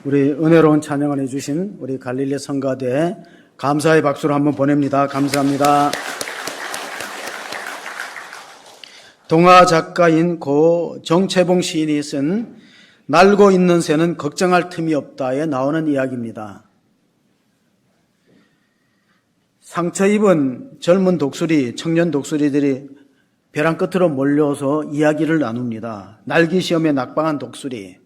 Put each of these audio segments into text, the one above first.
우리 은혜로운 찬양을 해주신 우리 갈릴리 성가대에 감사의 박수를 한번 보냅니다. 감사합니다. 동화 작가인 고 정채봉 시인이 쓴 날고 있는 새는 걱정할 틈이 없다에 나오는 이야기입니다. 상처 입은 젊은 독수리, 청년 독수리들이 벼랑 끝으로 몰려서 이야기를 나눕니다. 날기 시험에 낙방한 독수리,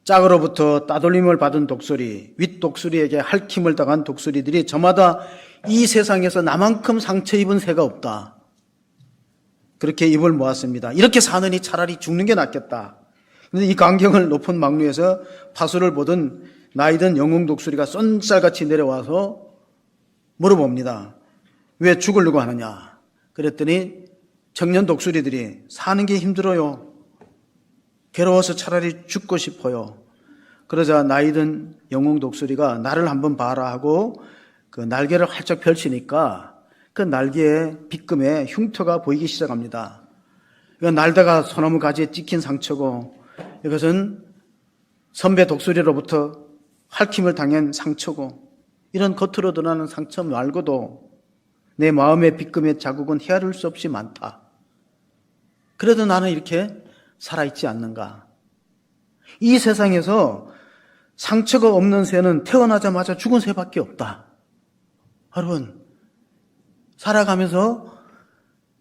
짝으로부터 따돌림을 받은 독수리, 윗독수리에게 핥힘을 당한 독수리들이 저마다 이 세상에서 나만큼 상처 입은 새가 없다. 그렇게 입을 모았습니다. 이렇게 사느니 차라리 죽는 게 낫겠다. 그런데 이 광경을 높은 막루에서 파수를 보던 나이든 영웅 독수리가 쏜살같이 내려와서 물어봅니다. 왜 죽으려고 하느냐? 그랬더니 청년 독수리들이 사는 게 힘들어요. 괴로워서 차라리 죽고 싶어요. 그러자 나이든 영웅 독수리가 나를 한번 봐라 하고 그 날개를 활짝 펼치니까 그 날개에 빗금에 흉터가 보이기 시작합니다. 이건 날다가 소나무 가지에 찍힌 상처고, 이것은 선배 독수리로부터 핥힘을 당한 상처고, 이런 겉으로 드러나는 상처 말고도 내 마음의 빗금의 자국은 헤아릴 수 없이 많다. 그래도 나는 이렇게 살아있지 않는가? 이 세상에서 상처가 없는 새는 태어나자마자 죽은 새밖에 없다. 여러분, 살아가면서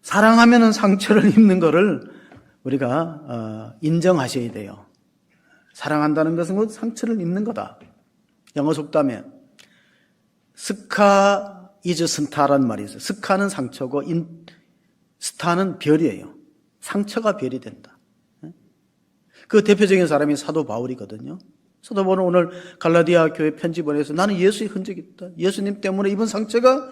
사랑하면은 상처를 입는 것을 우리가 인정하셔야 돼요. 사랑한다는 것은 상처를 입는 거다. 영어 속담에 스카 이즈 스타라는 말이 있어요. 스카는 상처고 스타는 별이에요. 상처가 별이 된다. 그 대표적인 사람이 사도 바울이거든요. 사도 바울은 오늘 갈라디아 교회 편지 보내서 나는 예수의 흔적이 있다. 예수님 때문에 입은 상처가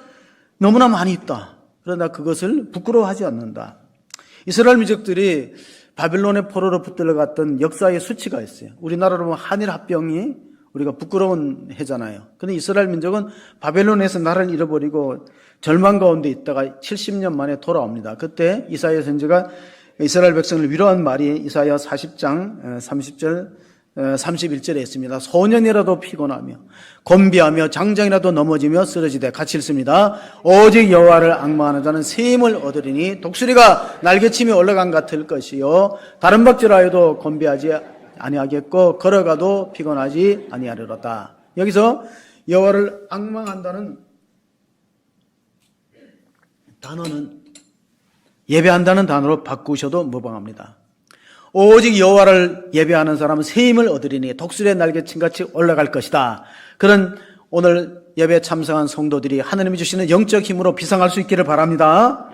너무나 많이 있다. 그러나 그것을 부끄러워하지 않는다. 이스라엘 민족들이 바빌론의 포로로 붙들려갔던 역사의 수치가 있어요. 우리나라로 보면 한일 합병이 우리가 부끄러운 해잖아요. 그런데 이스라엘 민족은 바벨론에서 나라를 잃어버리고 절망 가운데 있다가 70년 만에 돌아옵니다. 그때 이사야 선지가 이스라엘 백성을 위로한 말이 이사야 40장 30절 31절에 있습니다. 소년이라도 피곤하며 곤비하며 장장이라도 넘어지며 쓰러지되 같이 읽습니다. 오직 여호와를 앙망하는 자는 새 힘을 얻으리니 독수리가 날개치며 올라간 같을 것이요 다른 박질하여도 곤비하지 아니하겠고 걸어가도 피곤하지 아니하리로다. 여기서 여호와를 앙망한다는 단어는 예배한다는 단어로 바꾸셔도 무방합니다. 오직 여호와를 예배하는 사람은 새 힘을 얻으리니 독수리의 날개침같이 올라갈 것이다. 그런 오늘 예배에 참석한 성도들이 하나님이 주시는 영적 힘으로 비상할 수 있기를 바랍니다.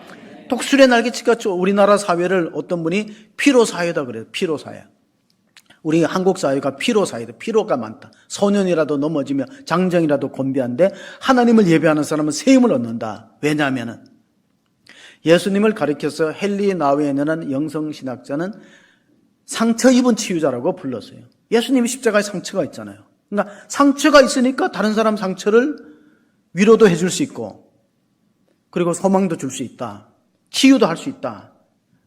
독수리의 날개침같이 우리나라 사회를 어떤 분이 피로사회다 그래요. 피로사회. 우리 한국 사회가 피로사회다. 피로가 많다. 소년이라도 넘어지며 장정이라도 곤비한데 하나님을 예배하는 사람은 새 힘을 얻는다. 왜냐하면 예수님을 가리켜서 헨리 나우엔이라는 영성신학자는 상처 입은 치유자라고 불렀어요. 예수님이 십자가에 상처가 있잖아요. 그러니까 상처가 있으니까 다른 사람 상처를 위로도 해줄 수 있고, 그리고 소망도 줄 수 있다. 치유도 할 수 있다.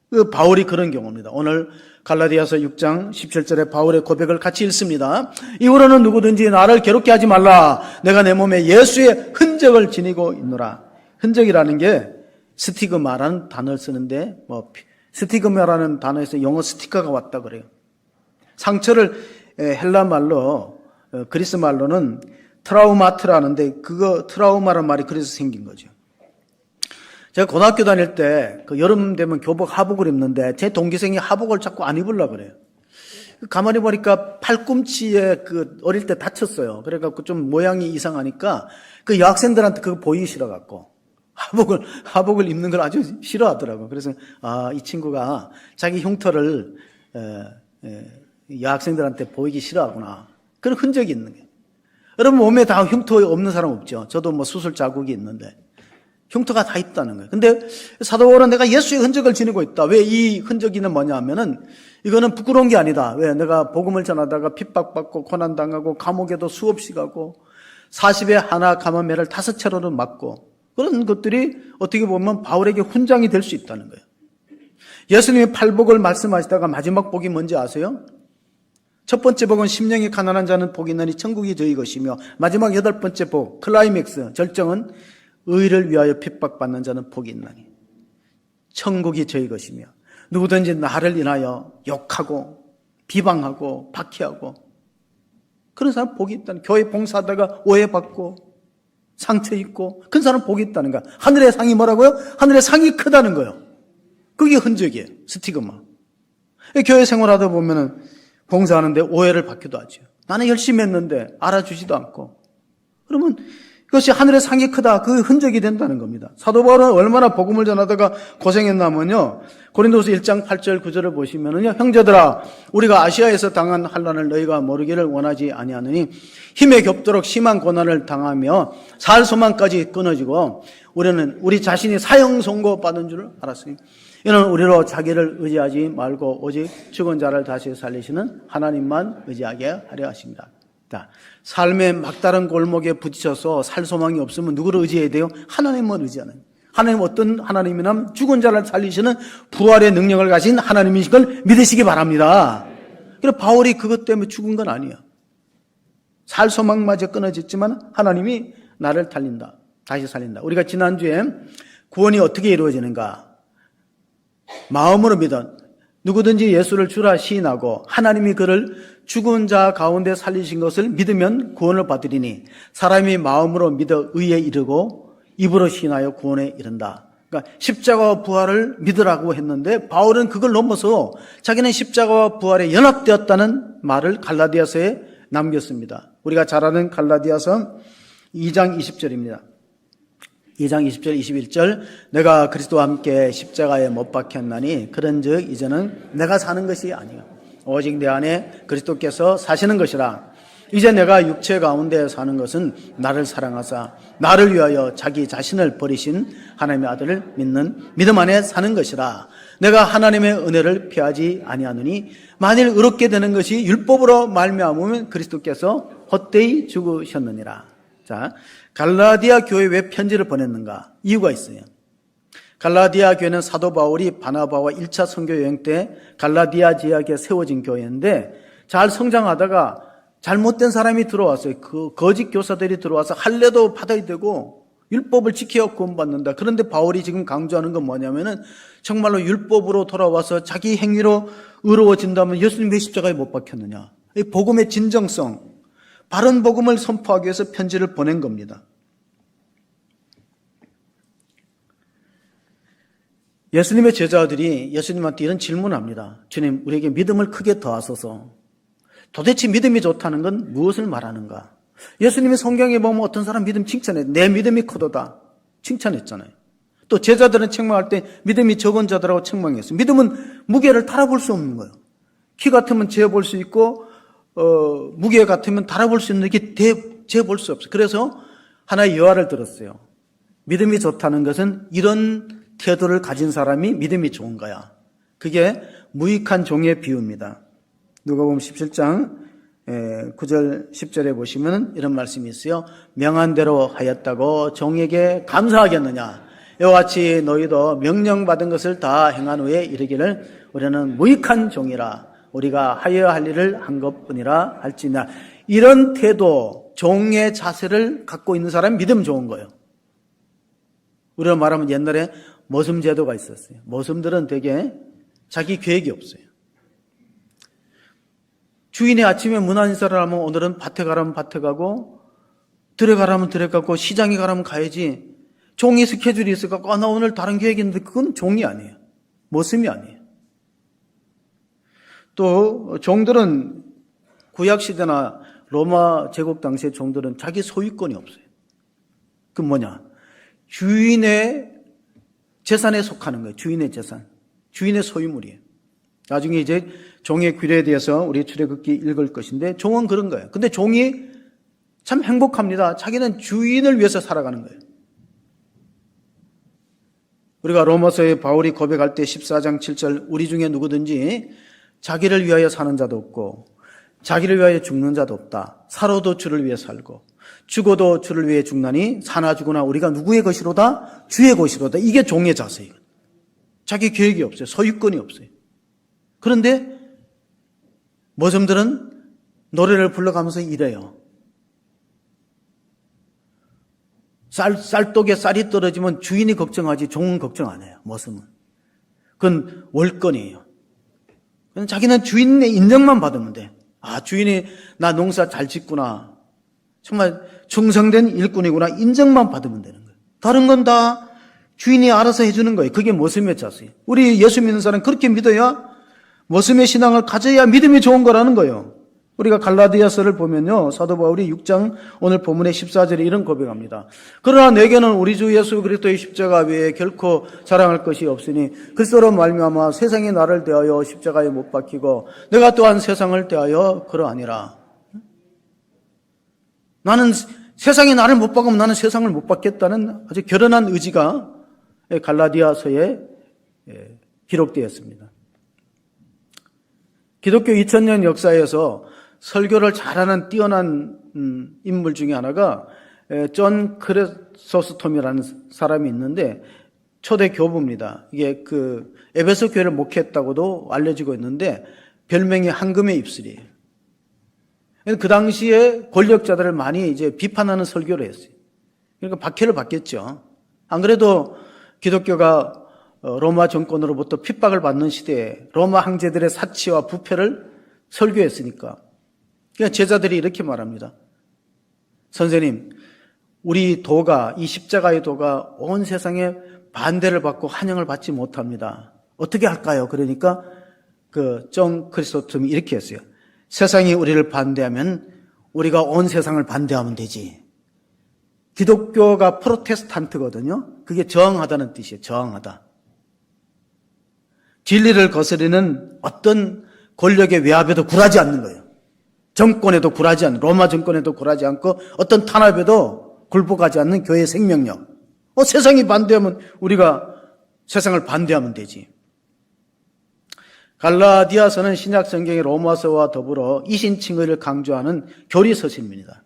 그 바울이 그런 경우입니다. 오늘 갈라디아서 6장 17절에 바울의 고백을 같이 읽습니다. 이후로는 누구든지 나를 괴롭게 하지 말라. 내가 내 몸에 예수의 흔적을 지니고 있노라. 흔적이라는 게 스티그마라는 단어를 쓰는데, 스티그마라는 단어에서 영어 스티커가 왔다 그래요. 상처를 헬라 말로, 그리스 말로는 트라우마트라는데, 그거 트라우마란 말이 그래서 생긴 거죠. 제가 고등학교 다닐 때 그 여름 되면 교복 하복을 입는데 제 동기생이 하복을 자꾸 안 입으려고 그래요. 가만히 보니까 팔꿈치에 그 어릴 때 다쳤어요. 그래갖고 좀 모양이 이상하니까 그 여학생들한테 그거 보이기 싫어갖고 하복을 입는 걸 아주 싫어하더라고요. 그래서 이 친구가 자기 흉터를 여학생들한테 보이기 싫어하구나. 그런 흔적이 있는 거예요. 여러분 몸에 다 흉터 없는 사람 없죠. 저도 뭐 수술 자국이 있는데 흉터가 다 있다는 거예요. 근데 사도 바울은 내가 예수의 흔적을 지니고 있다. 왜 이 흔적이는 뭐냐 하면은 이거는 부끄러운 게 아니다. 왜 내가 복음을 전하다가 핍박받고 고난당하고 감옥에도 수없이 가고 40에 하나 감염매를 5차례로 맞고 그런 것들이 어떻게 보면 바울에게 훈장이 될 수 있다는 거예요. 예수님이 팔복을 말씀하시다가 마지막 복이 뭔지 아세요? 첫 번째 복은 심령이 가난한 자는 복이 있나니 천국이 저희 것이며, 마지막 8번째 복, 클라이맥스, 절정은 의를 위하여 핍박받는 자는 복이 있나니 천국이 저희 것이며, 누구든지 나를 인하여 욕하고 비방하고 박해하고 그런 사람 복이 있다는, 교회 봉사하다가 오해받고 상처 입고 그런 사람 복이 있다는 거야. 하늘의 상이 뭐라고요? 하늘의 상이 크다는 거예요. 그게 흔적이에요. 스티그마. 교회 생활하다 보면은 봉사하는데 오해를 받기도 하죠. 나는 열심히 했는데 알아주지도 않고. 그러면 그것이 하늘의 상이 크다. 그 흔적이 된다는 겁니다. 사도 바울은 얼마나 복음을 전하다가 고생했냐면요. 고린도서 1장 8절 9절을 보시면은요. 형제들아, 우리가 아시아에서 당한 환난을 너희가 모르기를 원하지 아니하느니 힘에 겹도록 심한 고난을 당하며 살 소망까지 끊어지고 우리는 우리 자신이 사형 선고 받은 줄 알았으니 이는 우리로 자기를 의지하지 말고 오직 죽은 자를 다시 살리시는 하나님만 의지하게 하려 하십니다. 자, 삶의 막다른 골목에 부딪혀서 살 소망이 없으면 누구를 의지해야 돼요? 하나님만 의지하는. 하나님 어떤 하나님이냐면 죽은 자를 살리시는 부활의 능력을 가진 하나님이신 걸 믿으시기 바랍니다. 그래서 바울이 그것 때문에 죽은 건 아니에요. 살 소망마저 끊어졌지만 하나님이 나를 살린다. 다시 살린다. 우리가 지난주에 구원이 어떻게 이루어지는가? 마음으로 믿어 누구든지 예수를 주라 시인하고 하나님이 그를 죽은 자 가운데 살리신 것을 믿으면 구원을 받으리니 사람이 마음으로 믿어 의에 이르고 입으로 시인하여 구원에 이른다. 그러니까 십자가와 부활을 믿으라고 했는데 바울은 그걸 넘어서 자기는 십자가와 부활에 연합되었다는 말을 갈라디아서에 남겼습니다. 우리가 잘 아는 갈라디아서 2장 20절입니다. 2장 20절 21절 내가 그리스도와 함께 십자가에 못 박혔나니 그런즉 이제는 내가 사는 것이 아니요 오직 내 안에 그리스도께서 사시는 것이라. 이제 내가 육체 가운데 사는 것은 나를 사랑하사 나를 위하여 자기 자신을 버리신 하나님의 아들을 믿는 믿음 안에 사는 것이라. 내가 하나님의 은혜를 피하지 아니하노니 만일 의롭게 되는 것이 율법으로 말미암으면 그리스도께서 헛되이 죽으셨느니라. 자, 갈라디아 교회에 왜 편지를 보냈는가? 이유가 있어요. 갈라디아 교회는 사도 바울이 바나바와 1차 선교 여행 때 갈라디아 지역에 세워진 교회인데 잘 성장하다가 잘못된 사람이 들어왔어요. 그 거짓 교사들이 들어와서 할례도 받아야 되고 율법을 지켜야 구원받는다. 그런데 바울이 지금 강조하는 건 뭐냐면은 정말로 율법으로 돌아와서 자기 행위로 의로워진다면 예수님 왜 십자가에 못 박혔느냐? 이 복음의 진정성, 바른 복음을 선포하기 위해서 편지를 보낸 겁니다. 예수님의 제자들이 예수님한테 이런 질문을 합니다. 주님, 우리에게 믿음을 크게 더하소서. 도대체 믿음이 좋다는 건 무엇을 말하는가? 예수님이 성경에 보면 어떤 사람 믿음 칭찬해. 내 믿음이 크도다. 칭찬했잖아요. 또 제자들은 책망할 때 믿음이 적은 자들하고 책망했어요. 믿음은 무게를 달아볼 수 없는 거예요. 키 같으면 재볼 수 있고 무게 같으면 달아볼 수 있는 게 재볼 수 없어요. 그래서 하나의 여화를 들었어요. 믿음이 좋다는 것은 이런 태도를 가진 사람이 믿음이 좋은 거야. 그게 무익한 종의 비유입니다. 누가복음 17장 9절 10절에 보시면 이런 말씀이 있어요. 명한 대로 하였다고 종에게 감사하겠느냐. 이와 같이 너희도 명령받은 것을 다 행한 후에 이르기를 우리는 무익한 종이라. 우리가 하여야 할 일을 한 것뿐이라 할지냐. 이런 태도, 종의 자세를 갖고 있는 사람이 믿음 좋은 거예요. 우리가 말하면 옛날에 모섬 제도가 있었어요. 모섬들은 되게 자기 계획이 없어요. 주인이 아침에 문안 인사를 하면 오늘은 밭에 가라면 밭에 가고 들에 가라면 들에 가고 시장에 가라면 가야지. 종이 스케줄이 있어서 나 오늘 다른 계획이 있는데 그건 종이 아니에요. 모섬이 아니에요. 또 종들은 구약시대나 로마 제국 당시의 종들은 자기 소유권이 없어요. 그 뭐냐? 주인의 재산에 속하는 거예요. 주인의 재산. 주인의 소유물이에요. 나중에 이제 종의 규례에 대해서 우리 출애굽기 읽을 것인데 종은 그런 거예요. 근데 종이 참 행복합니다. 자기는 주인을 위해서 살아가는 거예요. 우리가 로마서에 바울이 고백할 때 14장 7절 우리 중에 누구든지 자기를 위하여 사는 자도 없고 자기를 위하여 죽는 자도 없다. 살아도 주를 위해 살고 죽어도 주를 위해 죽나니 사나 죽으나 우리가 누구의 것이로다? 주의 것이로다. 이게 종의 자세예요. 자기 계획이 없어요. 소유권이 없어요. 그런데 모섬들은 노래를 불러가면서 이래요. 쌀독에 쌀이 떨어지면 주인이 걱정하지 종은 걱정 안 해요. 머슴은. 그건 월권이에요. 자기는 주인의 인정만 받으면 돼. 아, 주인이 나 농사 잘 짓구나. 정말 충성된 일꾼이구나. 인정만 받으면 되는 거예요. 다른 건 다 주인이 알아서 해주는 거예요. 그게 머슴의 자세예요. 우리 예수 믿는 사람 그렇게 믿어야 머슴의 신앙을 가져야 믿음이 좋은 거라는 거예요. 우리가 갈라디아서를 보면요, 사도 바울이 6장 오늘 본문의 14절에 이런 고백합니다. 그러나 내게는 우리 주 예수 그리스도의 십자가 외에 결코 자랑할 것이 없으니 그리스도로 말미암아 세상이 나를 대하여 십자가에 못 박히고 내가 또한 세상을 대하여 그러하니라. 나는 세상이 나를 못 박으면 나는 세상을 못 박겠다는 아주 결연한 의지가 갈라디아서에 기록되었습니다. 기독교 2000년 역사에서 설교를 잘하는 뛰어난 인물 중에 하나가 존 크레소스톰이라는 사람이 있는데 초대 교부입니다. 이게 그 에베소 교회를 목회했다고도 알려지고 있는데 별명이 황금의 입술이에요. 그 당시에 권력자들을 많이 이제 비판하는 설교를 했어요. 그러니까 박해를 받겠죠. 안 그래도 기독교가 로마 정권으로부터 핍박을 받는 시대에 로마 황제들의 사치와 부패를 설교했으니까. 그러니까 제자들이 이렇게 말합니다. 선생님, 우리 도가, 이 십자가의 도가 온 세상에 반대를 받고 환영을 받지 못합니다. 어떻게 할까요? 그러니까 존 크리스토톰이 이렇게 했어요. 세상이 우리를 반대하면 우리가 온 세상을 반대하면 되지. 기독교가 프로테스탄트거든요. 그게 저항하다는 뜻이에요. 저항하다. 진리를 거스르는 어떤 권력의 외압에도 굴하지 않는 거예요. 정권에도 굴하지 않는, 로마 정권에도 굴하지 않고 어떤 탄압에도 굴복하지 않는 교회의 생명력. 세상이 반대하면 우리가 세상을 반대하면 되지. 갈라디아서는 신약 성경의 로마서와 더불어 이신칭의를 강조하는 교리서신입니다.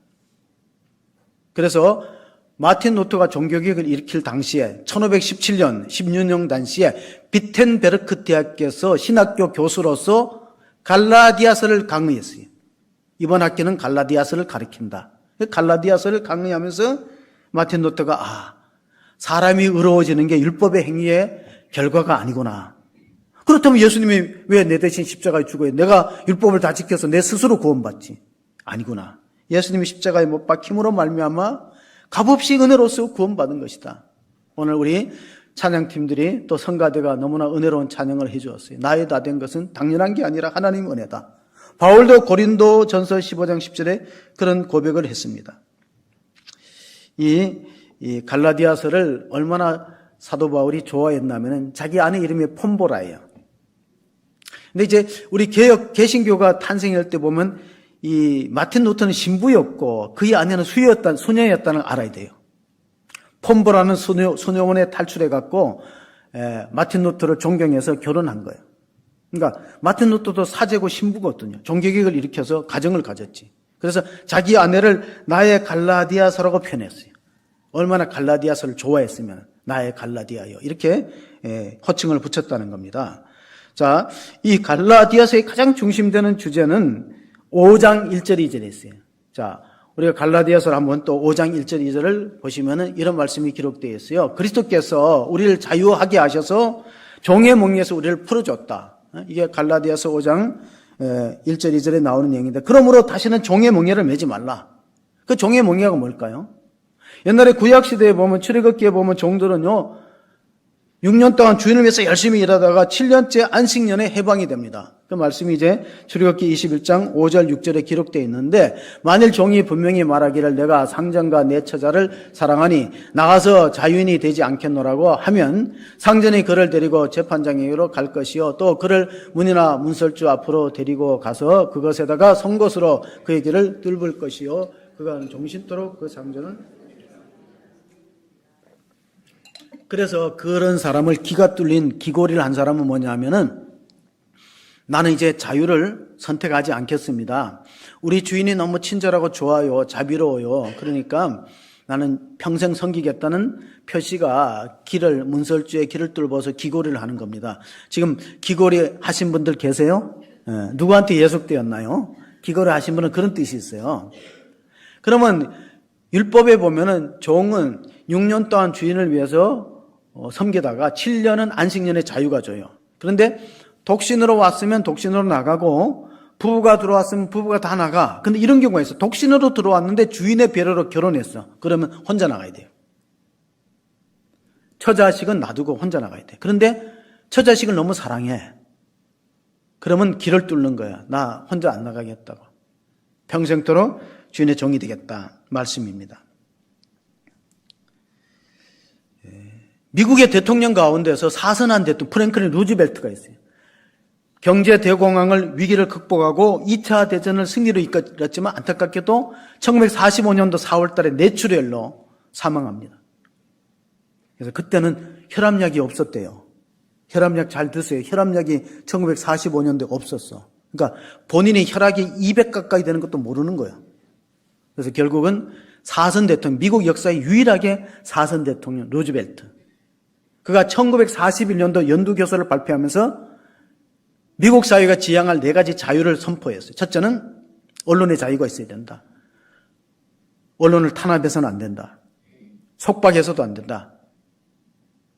그래서 마틴 루터가 종교개혁을 일으킬 당시에 1517년 16년 당시에 비텐베르크 대학교에서 신학교 교수로서 갈라디아서를 강의했어요. 이번 학기는 갈라디아서를 가르친다. 갈라디아서를 강의하면서 마틴 루터가 사람이 의로워지는 게 율법의 행위의 결과가 아니구나. 그렇다면 예수님이 왜 내 대신 십자가에 죽어요? 내가 율법을 다 지켜서 내 스스로 구원받지. 아니구나. 예수님이 십자가에 못 박힘으로 말미암아 값없이 은혜로서 구원받은 것이다. 오늘 우리 찬양팀들이 또 성가대가 너무나 은혜로운 찬양을 해주었어요. 나의 다 된 것은 당연한 게 아니라 하나님의 은혜다. 바울도 고린도 전서 15장 10절에 그런 고백을 했습니다. 이 갈라디아서를 얼마나 사도 바울이 좋아했냐면 자기 아내 이름이 폼보라예요. 근데 이제 우리 개신교가 탄생할 때 보면 이 마틴 루터는 신부였고 그의 아내는 수녀였다는 걸 알아야 돼요. 폼보라는 수녀원에 탈출해갖고 마틴 루터를 존경해서 결혼한 거예요. 그러니까 마틴 루터도 사제고 신부거든요. 종교개혁을 일으켜서 가정을 가졌지. 그래서 자기 아내를 나의 갈라디아서라고 표현했어요. 얼마나 갈라디아서를 좋아했으면 나의 갈라디아여 이렇게 호칭을 붙였다는 겁니다. 자, 이 갈라디아서의 가장 중심되는 주제는 5장 1절 2절에 있어요. 자, 우리가 갈라디아서를 한번 또 5장 1절 2절을 보시면은 이런 말씀이 기록되어 있어요. 그리스도께서 우리를 자유하게 하셔서 종의 몽에서 우리를 풀어줬다. 이게 갈라디아서 5장 1절 2절에 나오는 내용인데 그러므로 다시는 종의 몽에를 매지 말라. 그 종의 몽에가 뭘까요? 옛날에 구약시대에 보면 출애굽기에 보면 종들은요 6년 동안 주인을 위해서 열심히 일하다가 7년째 안식년에 해방이 됩니다. 그 말씀이 이제 출애굽기 21장 5절 6절에 기록되어 있는데 만일 종이 분명히 말하기를 내가 상전과 내 처자를 사랑하니 나가서 자유인이 되지 않겠노라고 하면 상전이 그를 데리고 재판장에게로 갈 것이요 또 그를 문이나 문설주 앞으로 데리고 가서 그것에다가 송곳으로 그의 길을 뚫을 것이요 그가 종신토록 그 상전을 그래서 그런 사람을 기가 뚫린 기고리를 한 사람은 뭐냐 하면은 나는 이제 자유를 선택하지 않겠습니다. 우리 주인이 너무 친절하고 좋아요. 자비로워요. 그러니까 나는 평생 섬기겠다는 표시가 문설주에 길을 뚫어서 기고리를 하는 겁니다. 지금 기고리 하신 분들 계세요? 누구한테 예속되었나요? 기거를 하신 분은 그런 뜻이 있어요. 그러면 율법에 보면은 종은 6년 동안 주인을 위해서 섬기다가 7년은 안식년의 자유가 줘요. 그런데 독신으로 왔으면 독신으로 나가고 부부가 들어왔으면 부부가 다 나가. 근데 이런 경우가 있어. 독신으로 들어왔는데 주인의 배려로 결혼했어. 그러면 혼자 나가야 돼요. 처자식은 놔두고 혼자 나가야 돼. 그런데 처자식을 너무 사랑해. 그러면 길을 뚫는 거야. 나 혼자 안 나가겠다고. 평생토록 주인의 종이 되겠다 말씀입니다. 미국의 대통령 가운데서 사선한 대통령 프랭클린 루즈벨트가 있어요. 경제 대공황을 위기를 극복하고 2차 대전을 승리로 이끌었지만 안타깝게도 1945년도 4월 달에 뇌출혈로 사망합니다. 그래서 그때는 혈압약이 없었대요. 혈압약 잘 드세요. 혈압약이 1945년도에 없었어. 그러니까 본인이 혈압이 200 가까이 되는 것도 모르는 거예요. 그래서 결국은 사선 대통령, 미국 역사에 유일하게 사선 대통령 루즈벨트. 그가 1941년도 연두교서를 발표하면서 미국 사회가 지향할 4가지 자유를 선포했어요. 첫째는 언론의 자유가 있어야 된다. 언론을 탄압해서는 안 된다. 속박해서도 안 된다.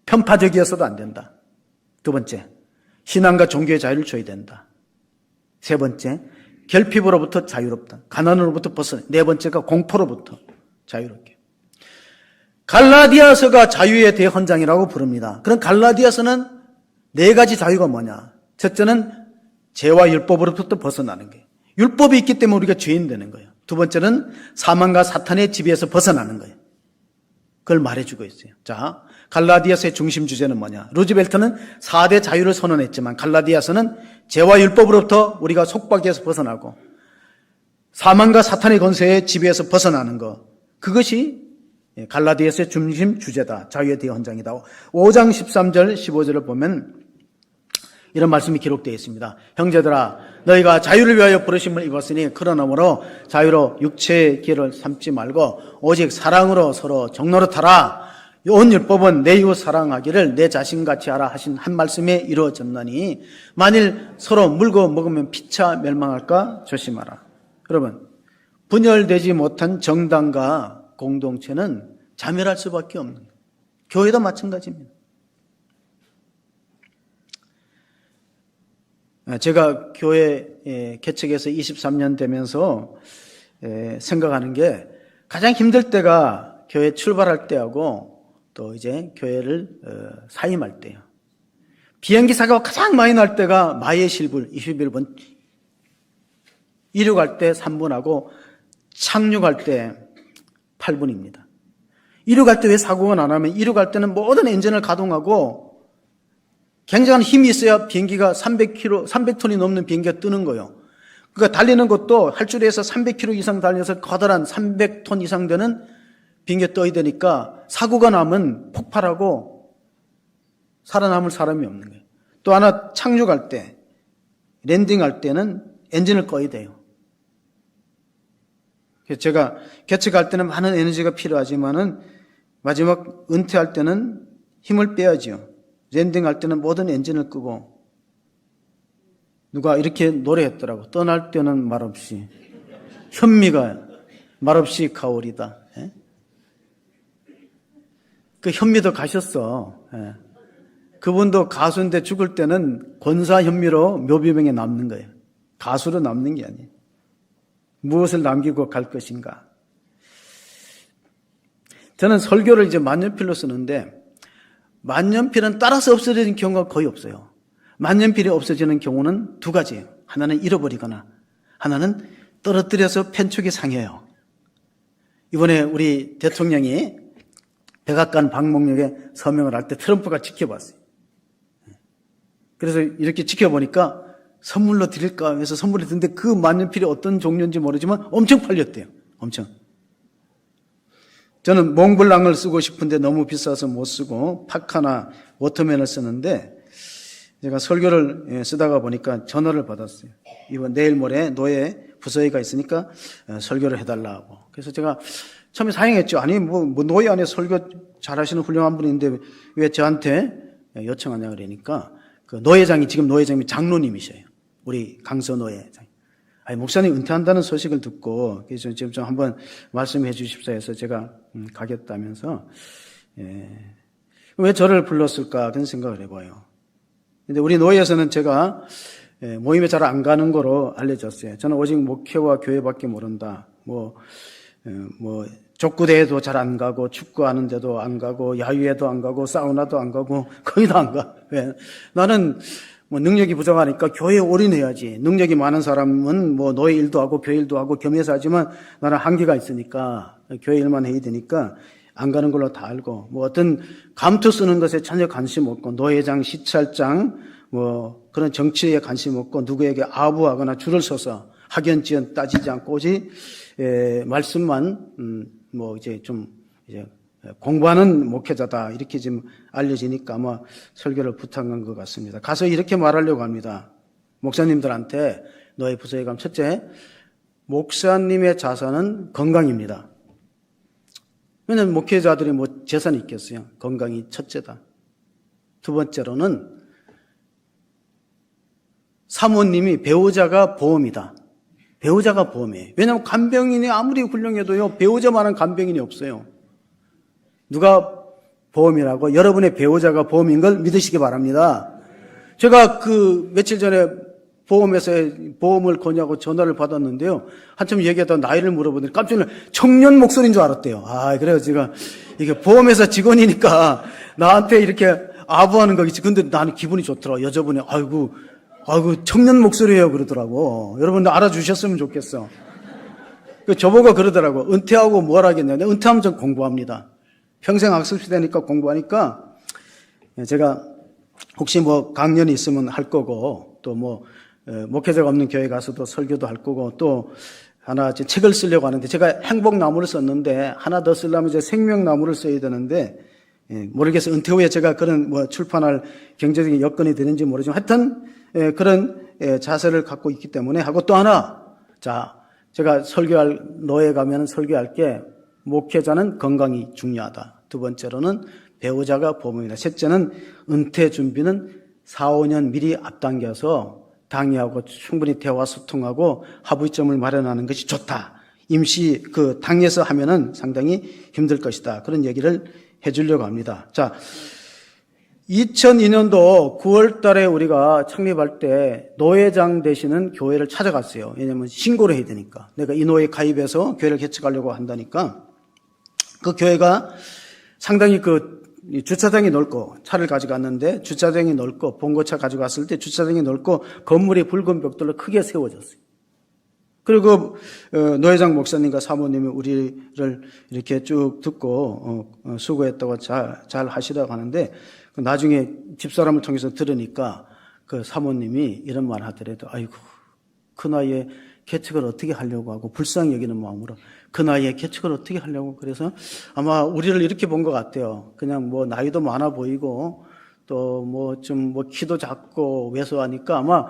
편파적이어서도 안 된다. 두 번째, 신앙과 종교의 자유를 줘야 된다. 세 번째, 결핍으로부터 자유롭다. 가난으로부터 벗어나. 네 번째가 공포로부터 자유롭게. 갈라디아서가 자유의 대헌장이라고 부릅니다. 그럼 갈라디아서는 4가지 자유가 뭐냐? 첫째는 죄와 율법으로부터 벗어나는 거예요. 율법이 있기 때문에 우리가 죄인 되는 거예요. 두 번째는 사망과 사탄의 지배에서 벗어나는 거예요. 그걸 말해주고 있어요. 자, 갈라디아서의 중심 주제는 뭐냐? 루즈벨트는 4대 자유를 선언했지만 갈라디아서는 죄와 율법으로부터 우리가 속박에서 벗어나고 사망과 사탄의 권세의 지배에서 벗어나는 것. 그것이 갈라디아서의 중심 주제다. 자유의 대헌장이다. 5장 13절 15절을 보면 이런 말씀이 기록되어 있습니다. 형제들아 너희가 자유를 위하여 부르심을 입었으니 그러므로 자유로 육체의 길을 삼지 말고 오직 사랑으로 서로 종노릇하라. 온 율법은 내 이웃 사랑하기를 내 자신같이 하라 하신 한 말씀에 이루어졌나니 만일 서로 물고 먹으면 피차 멸망할까 조심하라. 여러분, 분열되지 못한 정당과 공동체는 자멸할 수밖에 없는 거예요. 교회도 마찬가지입니다. 제가 교회 개척해서 23년 되면서 생각하는 게 가장 힘들 때가 교회 출발할 때하고 또 이제 교회를 사임할 때예요. 비행기 사고가 가장 많이 날 때가 마의 실불 21번 이륙할 때 3분하고 착륙할 때 8분입니다. 이륙할 때 왜 사고가 나냐면 이륙할 때는 모든 엔진을 가동하고 굉장한 힘이 있어야 비행기가 300톤이 넘는 비행기가 뜨는 거예요. 그러니까 달리는 것도 활주로에서 300km 이상 달려서 커다란 300톤 이상 되는 비행기가 떠야 되니까 사고가 나면 폭발하고 살아남을 사람이 없는 거예요. 또 하나 착륙할 때, 랜딩할 때는 엔진을 꺼야 돼요. 그래서 제가 개척할 때는 많은 에너지가 필요하지만은 마지막 은퇴할 때는 힘을 빼야지요. 랜딩할 때는 모든 엔진을 끄고 누가 이렇게 노래했더라고. 떠날 때는 말없이 현미가 말없이 가오리다. 그 현미도 가셨어. 그분도 가수인데 죽을 때는 권사 현미로 묘비명에 남는 거예요. 가수로 남는 게 아니에요. 무엇을 남기고 갈 것인가. 저는 설교를 이제 만년필로 쓰는데 만년필은 따라서 없어지는 경우가 거의 없어요. 만년필이 없어지는 경우는 2가지예요. 하나는 잃어버리거나 하나는 떨어뜨려서 펜촉이 상해요. 이번에 우리 대통령이 백악관 방목록에 서명을 할 때 트럼프가 지켜봤어요. 그래서 이렇게 지켜보니까 선물로 드릴까 하면서 선물을 드는데 그 만년필이 어떤 종류인지 모르지만 엄청 팔렸대요. 엄청. 저는 몽블랑을 쓰고 싶은데 너무 비싸서 못 쓰고 파카나 워터맨을 쓰는데 제가 설교를 쓰다가 보니까 전화를 받았어요. 이번 내일 모레 노예 부서회가 있으니까 설교를 해달라고. 그래서 제가 처음에 사양했죠. 아니 뭐 노예 안에 설교 잘하시는 훌륭한 분인데 왜 저한테 요청하냐 그러니까 그 노예장이 지금 노예장이 장로님이셔요. 우리 강서 노예장. 아니, 목사님 은퇴한다는 소식을 듣고, 그래서 지금 좀 한번 말씀해 주십사 해서 제가 가겠다면서, 왜 저를 불렀을까, 그런 생각을 해봐요. 근데 우리 노예에서는 제가 모임에 잘 안 가는 거로 알려졌어요. 저는 오직 목회와 교회밖에 모른다. 족구대회도 잘 안 가고, 축구하는 데도 안 가고, 야유회도 안 가고, 사우나도 안 가고, 거의 다 안 가. 왜? 나는 능력이 부족하니까 교회에 올인해야지. 능력이 많은 사람은 노예 일도 하고, 교회 일도 하고, 겸해서 하지만 나는 한계가 있으니까, 교회 일만 해야 되니까, 안 가는 걸로 다 알고, 어떤 감투 쓰는 것에 전혀 관심 없고, 노회장, 시찰장, 그런 정치에 관심 없고, 누구에게 아부하거나 줄을 서서 학연지연 따지지 않고, 오직, 말씀만, 이제 공부하는 목회자다. 이렇게 지금 알려지니까 아마 설교를 부탁한 것 같습니다. 가서 이렇게 말하려고 합니다. 목사님들한테 노예 부서에 가면 첫째, 목사님의 자산은 건강입니다. 왜냐하면 목회자들이 재산이 있겠어요. 건강이 첫째다. 두 번째로는 사모님이 배우자가 보험이다. 배우자가 보험이에요. 왜냐하면 간병인이 아무리 훌륭해도요, 배우자만한 간병인이 없어요. 누가 보험이라고? 여러분의 배우자가 보험인 걸 믿으시기 바랍니다. 제가 며칠 전에 보험회사 보험을 거냐고 전화를 받았는데요. 한참 얘기하다 나이를 물어보더니 깜짝 놀라 청년 목소리인 줄 알았대요. 그래요. 제가 이게 보험회사 직원이니까 나한테 이렇게 아부하는 거겠지. 근데 나는 기분이 좋더라고. 여자분이 아이고 청년 목소리예요 그러더라고. 여러분들 알아주셨으면 좋겠어. 저보고 그러더라고. 은퇴하고 뭘 하겠냐. 은퇴하면 전 공부합니다. 평생 학습시대니까 공부하니까 제가 혹시 강연이 있으면 할 거고 또 목회자가 없는 교회 가서도 설교도 할 거고 또 하나 책을 쓰려고 하는데 제가 행복나무를 썼는데 하나 더 쓰려면 이제 생명나무를 써야 되는데 모르겠어요. 은퇴 후에 제가 그런 출판할 경제적인 여건이 되는지 모르지만 하여튼 그런 자세를 갖고 있기 때문에 하고 또 하나 제가 노예 가면 설교할 게 목회자는 건강이 중요하다. 두 번째로는 배우자가 보험이다. 셋째는 은퇴 준비는 4, 5년 미리 앞당겨서 당회하고 충분히 대화 소통하고 합의점을 마련하는 것이 좋다. 임시 당에서 하면은 상당히 힘들 것이다. 그런 얘기를 해주려고 합니다. 2002년도 9월 달에 우리가 창립할 때 노회장 되시는 교회를 찾아갔어요. 왜냐하면 신고를 해야 되니까. 내가 이 노회에 가입해서 교회를 개척하려고 한다니까. 그 교회가 상당히 주차장이 넓고 차를 가져갔는데 주차장이 넓고 봉고차 가져갔을 때 주차장이 넓고 건물이 붉은 벽돌로 크게 세워졌어요. 그리고 노회장 목사님과 사모님이 우리를 이렇게 쭉 듣고 수고했다고 잘 하시라고 하는데 나중에 집사람을 통해서 들으니까 그 사모님이 이런 말 하더라도 아이고 그 나이에 개척을 어떻게 하려고 하고 불쌍히 여기는 마음으로 그 나이에 개척을 어떻게 하려고 그래서 아마 우리를 이렇게 본 것 같아요. 그냥 나이도 많아 보이고 또 키도 작고 왜소하니까 아마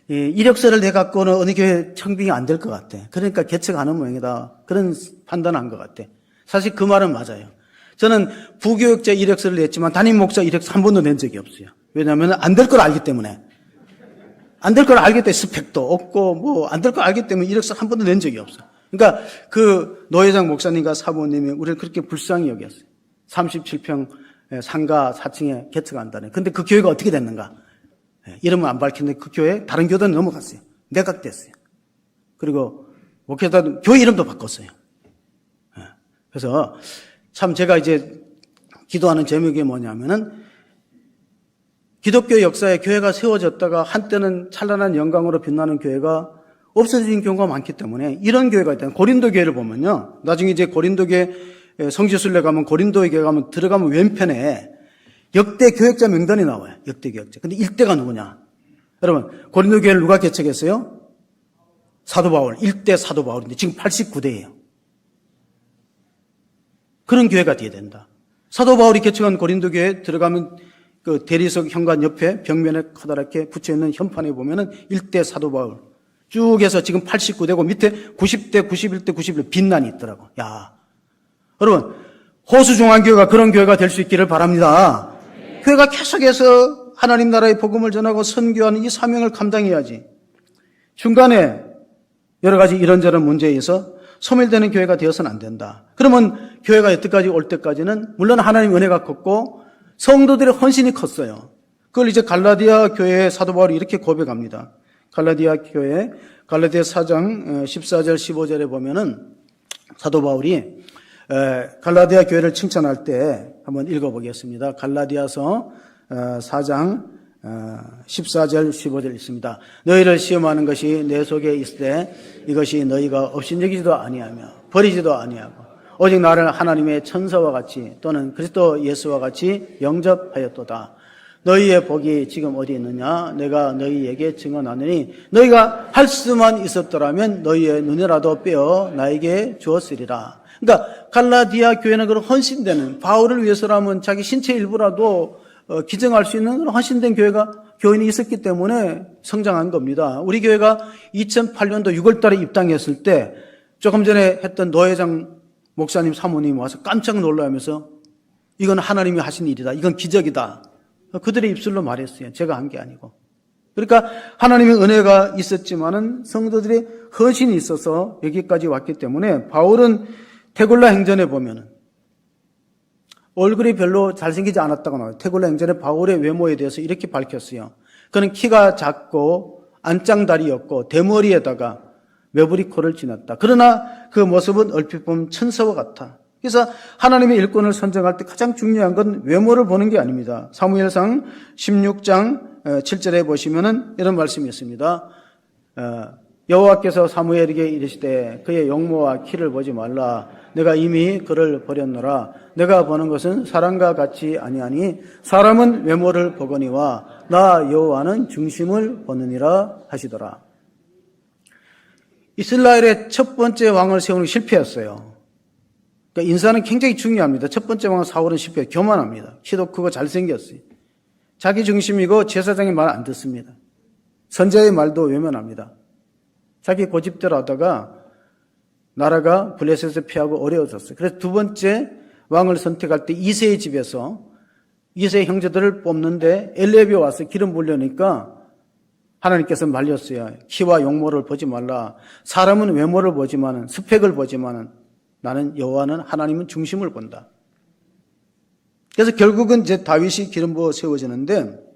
이력서를 내갖고는 어느 교회 청빙이 안 될 것 같아. 그러니까 개척하는 모양이다. 그런 판단한 것 같아. 사실 그 말은 맞아요. 저는 부교육자 이력서를 냈지만 담임 목사 이력서 한 번도 낸 적이 없어요. 왜냐하면 안 될 걸 알기 때문에. 안 될 걸 알기 때문에 스펙도 없고 안 될 걸 알기 때문에 이력서 한 번도 낸 적이 없어. 그러니까 노회장 목사님과 사모님이 우리를 그렇게 불쌍히 여겼어요. 37평 상가 4층에 개척한다네. 근데 그 교회가 어떻게 됐는가? 이름은 안 밝혔는데 그 교회 다른 교단이 넘어갔어요. 매각됐어요. 그리고 목회자도 교회 이름도 바꿨어요. 그래서 참 제가 이제 기도하는 제목이 뭐냐면은 기독교 역사에 교회가 세워졌다가 한때는 찬란한 영광으로 빛나는 교회가 없어진 경우가 많기 때문에 이런 교회가 있다. 고린도 교회를 보면요. 나중에 이제 고린도 교회 성지순례 가면 고린도 교회 가면 들어가면 왼편에 역대 교역자 명단이 나와요. 역대 교역자. 근데 1대가 누구냐? 여러분, 고린도 교회를 누가 개척했어요? 사도 바울. 1대 사도 바울인데 지금 89대예요. 그런 교회가 돼야 된다. 사도 바울이 개척한 고린도 교회에 들어가면 그 대리석 현관 옆에 벽면에 커다랗게 붙여있는 현판에 보면은 1대 사도 바울. 쭉 해서 지금 89대고 밑에 90대, 91대, 91대 빈난이 있더라고. 여러분, 호수중앙교회가 그런 교회가 될 수 있기를 바랍니다. 교회가 계속해서 하나님 나라의 복음을 전하고 선교하는 이 사명을 감당해야지. 중간에 여러 가지 이런저런 문제에 의해서 소멸되는 교회가 되어서는 안 된다. 그러면 교회가 여태까지 올 때까지는 물론 하나님 은혜가 컸고 성도들의 헌신이 컸어요. 그걸 이제 갈라디아 교회의 사도 바울이 이렇게 고백합니다. 갈라디아 교회 갈라디아 4장 14절 15절에 보면은 사도 바울이 갈라디아 교회를 칭찬할 때 한번 읽어보겠습니다. 갈라디아서 4장 14절 15절 있습니다. 너희를 시험하는 것이 내 속에 있을 때 이것이 너희가 업신여기지도 아니하며 버리지도 아니하고 오직 나를 하나님의 천사와 같이 또는 그리스도 예수와 같이 영접하였도다. 너희의 복이 지금 어디 있느냐? 내가 너희에게 증언하느니 너희가 할 수만 있었더라면 너희의 눈이라도 빼어 나에게 주었으리라. 그러니까 갈라디아 교회는 그런 헌신되는, 바울을 위해서라면 자기 신체 일부라도 기증할 수 있는 그런 헌신된 교인이 있었기 때문에 성장한 겁니다. 우리 교회가 2008년도 6월 달에 입당했을 때 조금 전에 했던 노회장 목사님 사모님 와서 깜짝 놀라면서 이건 하나님이 하신 일이다. 이건 기적이다. 그들의 입술로 말했어요. 제가 한 게 아니고. 그러니까 하나님의 은혜가 있었지만은 성도들의 헌신이 있어서 여기까지 왔기 때문에 바울은 테골라 행전에 보면은 얼굴이 별로 잘생기지 않았다고 나와요. 테골라 행전에 바울의 외모에 대해서 이렇게 밝혔어요. 그는 키가 작고 안짱다리였고 대머리에다가 매부리 코를 지녔다. 그러나 그 모습은 얼핏 보면 천사와 같아. 그래서 하나님의 일꾼을 선정할 때 가장 중요한 건 외모를 보는 게 아닙니다. 사무엘상 16장 7절에 보시면은 이런 말씀이 있습니다. 여호와께서 사무엘에게 이르시되 그의 용모와 키를 보지 말라. 내가 이미 그를 버렸노라. 내가 보는 것은 사람과 같이 아니하니 사람은 외모를 보거니와 나 여호와는 중심을 보느니라 하시더라. 이스라엘의 첫 번째 왕을 세우는 게 실패했어요. 그러니까 인사는 굉장히 중요합니다. 첫 번째 왕 사울은 실패해요. 교만합니다. 키도 크고 잘생겼어요. 자기 중심이고 제사장의 말 안 듣습니다. 선자의 말도 외면합니다. 자기 고집대로 하다가 나라가 블레셋에서 피하고 어려워졌어요. 그래서 두 번째 왕을 선택할 때 이새의 집에서 이새의 형제들을 뽑는데 엘리압이 와서 기름 부려니까 하나님께서 말렸어요. 키와 용모를 보지 말라. 사람은 외모를 보지만은 스펙을 보지만은 나는 여호와는 하나님은 중심을 본다. 그래서 결국은 이제 다윗이 기름 부어 세워지는데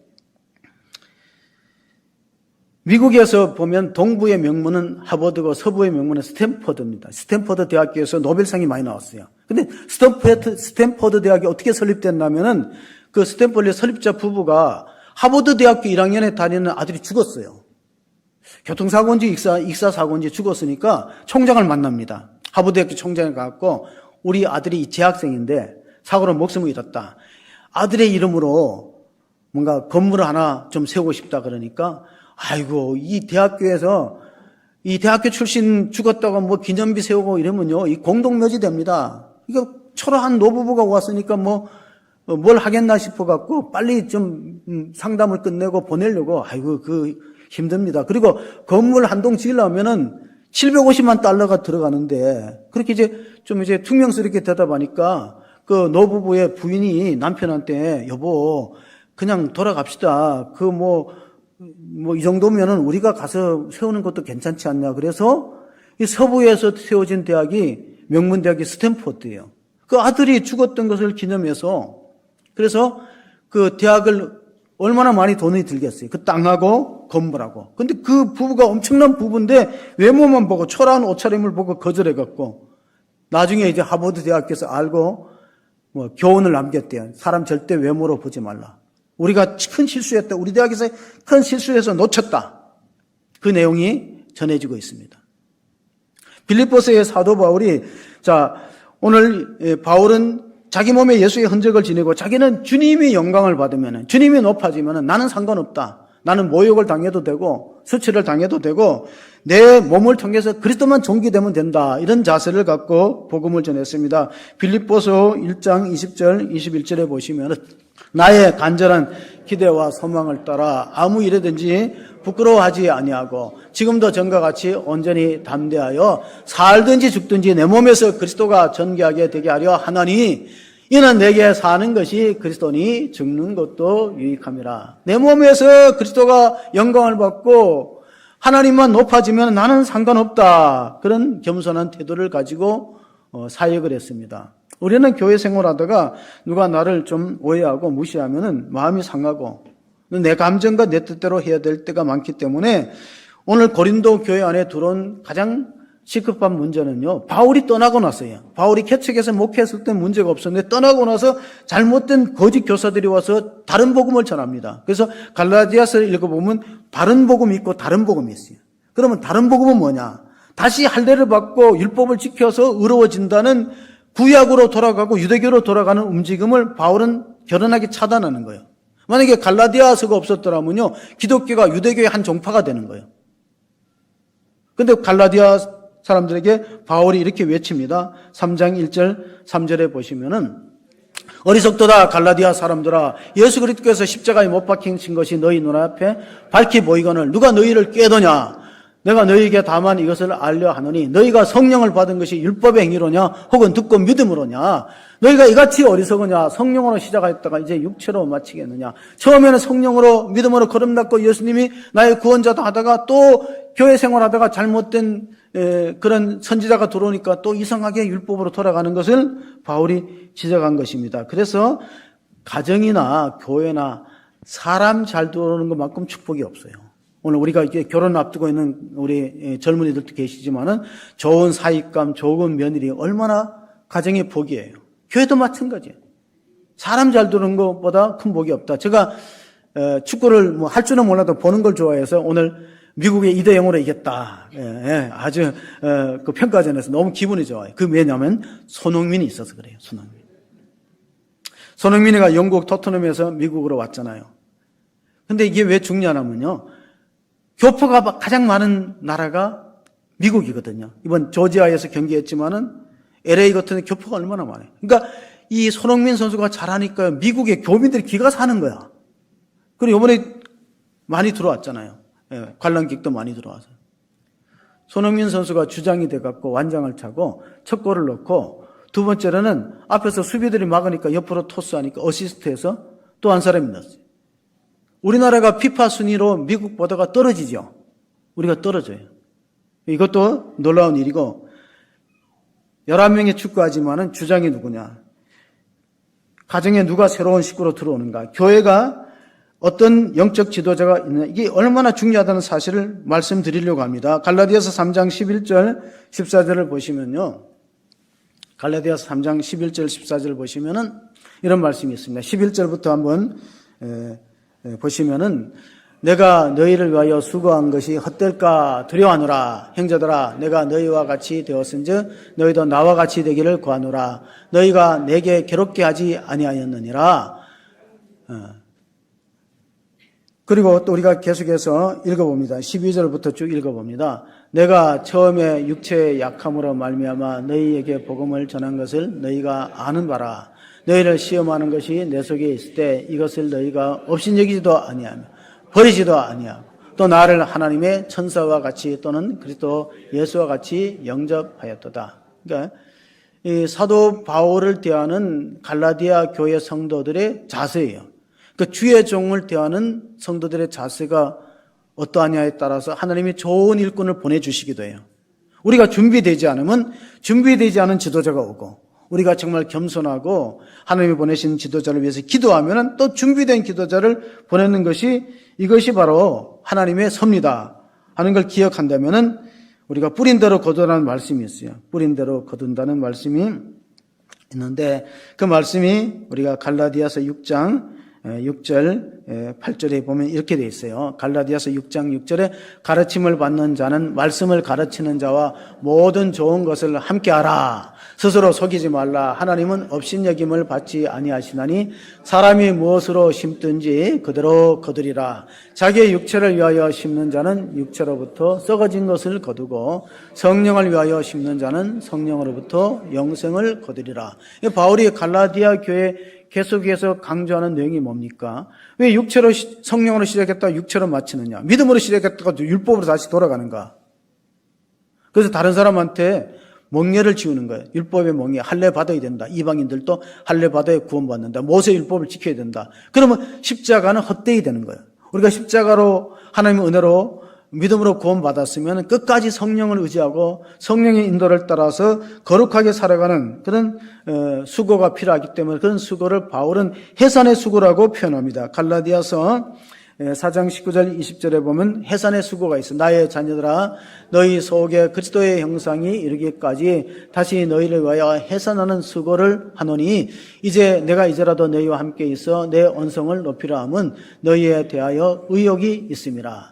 미국에서 보면 동부의 명문은 하버드고 서부의 명문은 스탠퍼드입니다. 스탠퍼드 대학교에서 노벨상이 많이 나왔어요. 근데 스탠퍼드 대학이 어떻게 설립됐냐면은 그 스탠퍼드 설립자 부부가 하버드 대학교 1학년에 다니는 아들이 죽었어요. 교통사고인지 익사사고인지 죽었으니까 총장을 만납니다. 하버드 대학교 총장에 가서 우리 아들이 재학생인데 사고로 목숨을 잃었다. 아들의 이름으로 뭔가 건물을 하나 좀 세우고 싶다 그러니까 아이고 이 대학교에서 이 대학교 출신 죽었다고 뭐 기념비 세우고 이러면요 이 공동묘지 됩니다. 이거 초라한 노부부가 왔으니까 뭘 하겠나 싶어갖고 빨리 좀 상담을 끝내고 보내려고 아이고 그 힘듭니다. 그리고 건물 한 동 지으려면은 750만 달러가 들어가는데 그렇게 이제 퉁명스럽게 대답하니까 그 노부부의 부인이 남편한테 여보 그냥 돌아갑시다. 이 정도면은 우리가 가서 세우는 것도 괜찮지 않냐. 그래서 이 서부에서 세워진 대학이 명문대학이 스탠포드예요. 그 아들이 죽었던 것을 기념해서 그래서 그 대학을 얼마나 많이 돈이 들겠어요. 그 땅하고 건물하고. 근데 그 부부가 엄청난 부부인데 외모만 보고 초라한 옷차림을 보고 거절해갖고 나중에 이제 하버드 대학교에서 알고 교훈을 남겼대요. 사람 절대 외모로 보지 말라. 우리가 큰 실수했다. 우리 대학에서 큰 실수해서 놓쳤다. 그 내용이 전해지고 있습니다. 빌립보서의 사도 바울이 오늘 바울은 자기 몸에 예수의 흔적을 지니고 자기는 주님이 영광을 받으면 주님이 높아지면 나는 상관없다. 나는 모욕을 당해도 되고 수치를 당해도 되고 내 몸을 통해서 그리스도만 존귀되면 된다. 이런 자세를 갖고 복음을 전했습니다. 빌립보서 1장 20절 21절에 보시면 나의 간절한 기대와 소망을 따라 아무 일이든지 부끄러워하지 아니하고 지금도 전과 같이 온전히 담대하여 살든지 죽든지 내 몸에서 그리스도가 존귀하게 되게 하려 하나니 이는 내게 사는 것이 그리스도니 죽는 것도 유익함이라. 내 몸에서 그리스도가 영광을 받고 하나님만 높아지면 나는 상관없다. 그런 겸손한 태도를 가지고 사역을 했습니다. 우리는 교회 생활하다가 누가 나를 좀 오해하고 무시하면은 마음이 상하고 내 감정과 내 뜻대로 해야 될 때가 많기 때문에 오늘 고린도 교회 안에 들어온 가장 시급한 문제는요, 바울이 떠나고 나서요. 바울이 개척에서 목회했을 때 문제가 없었는데 떠나고 나서 잘못된 거짓 교사들이 와서 다른 복음을 전합니다. 그래서 갈라디아서를 읽어보면 바른 복음이 있고 다른 복음이 있어요. 그러면 다른 복음은 뭐냐? 다시 할례를 받고 율법을 지켜서 의로워진다는 구약으로 돌아가고 유대교로 돌아가는 움직임을 바울은 결연하게 차단하는 거예요. 만약에 갈라디아서가 없었더라면요, 기독교가 유대교의 한 종파가 되는 거예요. 근데 갈라디아 사람들에게 바울이 이렇게 외칩니다. 3장 1절 3절에 보시면은 어리석도다 갈라디아 사람들아, 예수 그리스도께서 십자가에 못 박히신 것이 너희 눈앞에 밝히 보이거늘 누가 너희를 꾀도냐? 내가 너희에게 다만 이것을 알려 하노니 너희가 성령을 받은 것이 율법의 행위로냐 혹은 듣고 믿음으로냐? 너희가 이같이 어리석으냐? 성령으로 시작했다가 이제 육체로 마치겠느냐? 처음에는 성령으로 믿음으로 거듭났고 예수님이 나의 구원자다 하다가 또 교회 생활하다가 잘못된 그런 선지자가 들어오니까 또 이상하게 율법으로 돌아가는 것을 바울이 지적한 것입니다. 그래서 가정이나 교회나 사람 잘 들어오는 것만큼 축복이 없어요. 오늘 우리가 이제 결혼 앞두고 있는 우리 젊은이들도 계시지만은 좋은 사익감, 좋은 며느리 얼마나 가정의 복이에요. 교회도 마찬가지예요. 사람 잘 들어오는 것보다 큰 복이 없다. 제가 축구를 뭐 할 줄은 몰라도 보는 걸 좋아해서 오늘 미국의 2대0으로 이겼다. 아주 그 평가전에서 너무 기분이 좋아요. 그 왜냐하면 손흥민이 있어서 그래요. 손흥민이가 영국 토트넘에서 미국으로 왔잖아요. 근데 이게 왜 중요하냐면요, 교포가 가장 많은 나라가 미국이거든요. 이번 조지아에서 경기했지만은 LA 같은 데 교포가 얼마나 많아요. 그러니까 이 손흥민 선수가 잘하니까 미국의 교민들이 기가 사는 거야. 그리고 이번에 많이 들어왔잖아요. 관람객도 많이 들어와서. 손흥민 선수가 주장이 돼갖고 완장을 차고 첫 골을 넣고 두 번째로는 앞에서 수비들이 막으니까 옆으로 토스하니까 어시스트해서 또 한 사람이 넣었어요. 우리나라가 피파 순위로 미국보다가 떨어지죠. 우리가 떨어져요. 이것도 놀라운 일이고 11명이 축구하지만은 주장이 누구냐? 가정에 누가 새로운 식구로 들어오는가? 교회가 어떤 영적 지도자가 있느냐, 이게 얼마나 중요하다는 사실을 말씀드리려고 합니다. 갈라디아서 3장 11절 14절을 보시면요, 갈라디아서 3장 11절 14절을 보시면은 이런 말씀이 있습니다. 11절부터 한번 보시면은 내가 너희를 위하여 수고한 것이 헛될까 두려워하노라. 형제들아, 내가 너희와 같이 되었은즉 너희도 나와 같이 되기를 구하노라. 너희가 내게 괴롭게 하지 아니하였느니라. 그리고 또 우리가 계속해서 읽어봅니다. 12절부터 쭉 읽어봅니다. 내가 처음에 육체의 약함으로 말미암아 너희에게 복음을 전한 것을 너희가 아는 바라. 너희를 시험하는 것이 내 속에 있을 때 이것을 너희가 업신여기지도 아니하며 버리지도 아니하고 또 나를 하나님의 천사와 같이 또는 그리스도 예수와 같이 영접하였도다. 그러니까 이 사도 바울을 대하는 갈라디아 교회 성도들의 자세예요. 그 주의 종을 대하는 성도들의 자세가 어떠하냐에 따라서 하나님이 좋은 일꾼을 보내주시기도 해요. 우리가 준비되지 않으면 준비되지 않은 지도자가 오고, 우리가 정말 겸손하고 하나님이 보내신 지도자를 위해서 기도하면 또 준비된 기도자를 보내는 것이, 이것이 바로 하나님의 섭니다 하는 걸 기억한다면 우리가 뿌린 대로 거둔다는 말씀이 있어요. 뿌린 대로 거둔다는 말씀이 있는데 그 말씀이 우리가 갈라디아서 6장 6절 8절에 보면 이렇게 돼 있어요. 갈라디아서 6장 6절에 가르침을 받는 자는 말씀을 가르치는 자와 모든 좋은 것을 함께하라. 스스로 속이지 말라. 하나님은 업신여김을 받지 아니하시나니 사람이 무엇으로 심든지 그대로 거두리라. 자기의 육체를 위하여 심는 자는 육체로부터 썩어진 것을 거두고 성령을 위하여 심는 자는 성령으로부터 영생을 거두리라. 바울이 갈라디아 교회 계속해서 강조하는 내용이 뭡니까? 왜 육체로 성령으로 시작했다가 육체로 마치느냐? 믿음으로 시작했다가 율법으로 다시 돌아가는가? 그래서 다른 사람한테 멍에를 지우는 거예요. 율법의 멍에 할례 받아야 된다. 이방인들도 할례 받아야 구원받는다. 모세 율법을 지켜야 된다. 그러면 십자가는 헛되이 되는 거예요. 우리가 십자가로 하나님의 은혜로 믿음으로 구원받았으면 끝까지 성령을 의지하고 성령의 인도를 따라서 거룩하게 살아가는 그런 수고가 필요하기 때문에 그런 수고를 바울은 해산의 수고라고 표현합니다. 갈라디아서 4장 19절 20절에 보면 해산의 수고가 있어. 나의 자녀들아 너희 속에 그리스도의 형상이 이르기까지 다시 너희를 위하여 해산하는 수고를 하노니 이제 내가 이제라도 너희와 함께 있어 내 언성을 높이라 함은 너희에 대하여 의욕이 있음이라.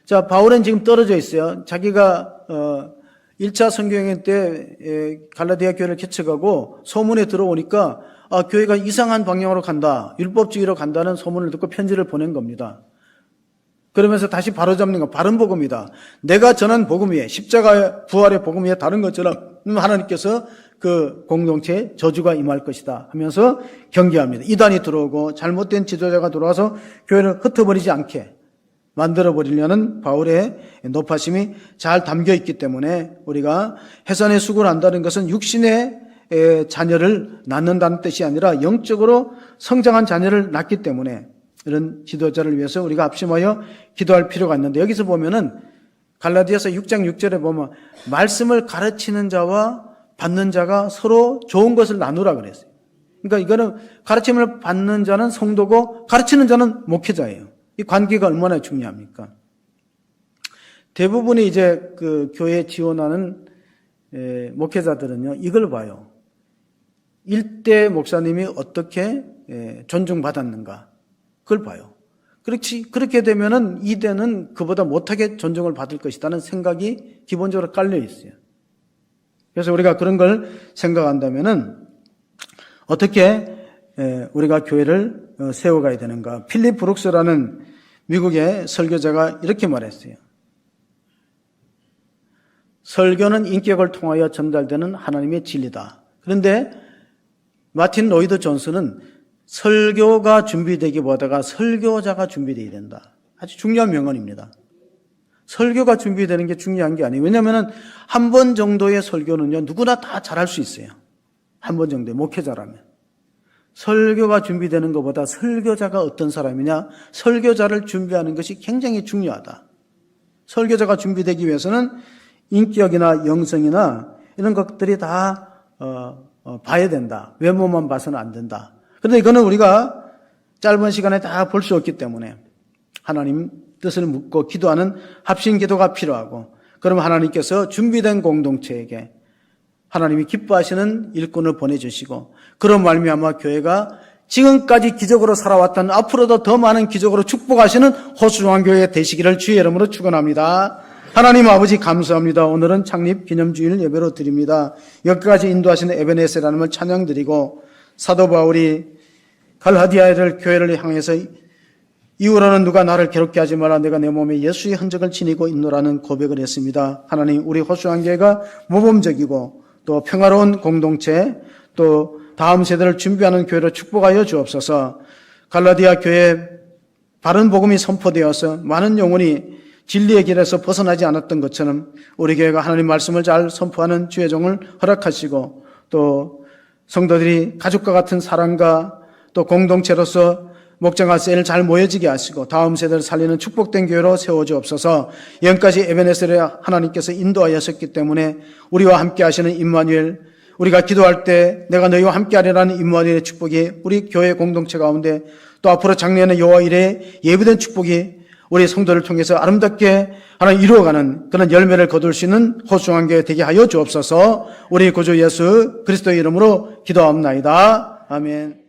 자, 바울은 지금 떨어져 있어요. 자기가 1차 선교여행 때 갈라디아 교회를 개척하고 소문에 들어오니까 교회가 이상한 방향으로 간다, 율법주의로 간다는 소문을 듣고 편지를 보낸 겁니다. 그러면서 다시 바로잡는 거, 바른 복음이다. 내가 전한 복음 위에, 십자가의 부활의 복음 위에 다른 것처럼 하나님께서 그 공동체에 저주가 임할 것이다 하면서 경계합니다. 이단이 들어오고 잘못된 지도자가 들어와서 교회를 흩어버리지 않게 만들어버리려는 바울의 높아심이 잘 담겨 있기 때문에 우리가 해산의 수고를 한다는 것은 육신의 자녀를 낳는다는 뜻이 아니라 영적으로 성장한 자녀를 낳기 때문에 이런 지도자를 위해서 우리가 합심하여 기도할 필요가 있는데 여기서 보면은 갈라디아서 6장 6절에 보면 말씀을 가르치는 자와 받는 자가 서로 좋은 것을 나누라 그랬어요. 그러니까 이거는 가르침을 받는 자는 성도고 가르치는 자는 목회자예요. 이 관계가 얼마나 중요합니까? 대부분이 이제 그 교회에 지원하는 목회자들은요, 이걸 봐요. 1대 목사님이 어떻게 존중받았는가. 그걸 봐요. 그렇게 되면은 2대는 그보다 못하게 존중을 받을 것이라는 생각이 기본적으로 깔려 있어요. 그래서 우리가 그런 걸 생각한다면은 어떻게 우리가 교회를 세워가야 되는가. 필립 브룩스라는 미국의 설교자가 이렇게 말했어요. 설교는 인격을 통하여 전달되는 하나님의 진리다. 그런데 마틴 로이드 존슨은 설교가 준비되기보다가 설교자가 준비되어야 된다. 아주 중요한 명언입니다. 설교가 준비되는 게 중요한 게 아니에요. 왜냐하면 한 번 정도의 설교는요, 누구나 다 잘할 수 있어요. 한 번 정도의 목회자라면. 설교가 준비되는 것보다 설교자가 어떤 사람이냐, 설교자를 준비하는 것이 굉장히 중요하다. 설교자가 준비되기 위해서는 인격이나 영성이나 이런 것들이 다 봐야 된다. 외모만 봐서는 안 된다. 그런데 이거는 우리가 짧은 시간에 다 볼 수 없기 때문에 하나님 뜻을 묻고 기도하는 합심 기도가 필요하고, 그러면 하나님께서 준비된 공동체에게 하나님이 기뻐하시는 일꾼을 보내주시고, 그런 말미암아 교회가 지금까지 기적으로 살아왔던 앞으로도 더 많은 기적으로 축복하시는 호수중앙교회 되시기를 주의 이름으로 축원합니다. 하나님 아버지 감사합니다. 오늘은 창립 기념주일 예배로 드립니다. 여기까지 인도하시는 에베네셀 하나님을 찬양드리고, 사도 바울이 갈라디아를 교회를 향해서 이후로는 누가 나를 괴롭게 하지 마라. 내가 내 몸에 예수의 흔적을 지니고 있노라는 고백을 했습니다. 하나님, 우리 호수왕교회가 모범적이고 또 평화로운 공동체, 또 다음 세대를 준비하는 교회로 축복하여 주옵소서. 갈라디아 교회에 바른 복음이 선포되어서 많은 영혼이 진리의 길에서 벗어나지 않았던 것처럼 우리 교회가 하나님 말씀을 잘 선포하는 주의 종을 허락하시고, 또 성도들이 가족과 같은 사랑과 또 공동체로서 목장과 셀을 잘 모여지게 하시고 다음 세대를 살리는 축복된 교회로 세워주옵소서. 영까지 에베네셀에 하나님께서 인도하셨기 때문에 우리와 함께 하시는 임마누엘, 우리가 기도할 때 내가 너희와 함께 하리라는 임마누엘의 축복이 우리 교회 공동체 가운데, 또 앞으로 작년에 여호와 일에 예비된 축복이 우리 성도를 통해서 아름답게 하나님 이루어가는 그런 열매를 거둘 수 있는 호수왕교회 되게 하여 주옵소서. 우리 구주 예수 그리스도의 이름으로 기도합나이다. 아멘.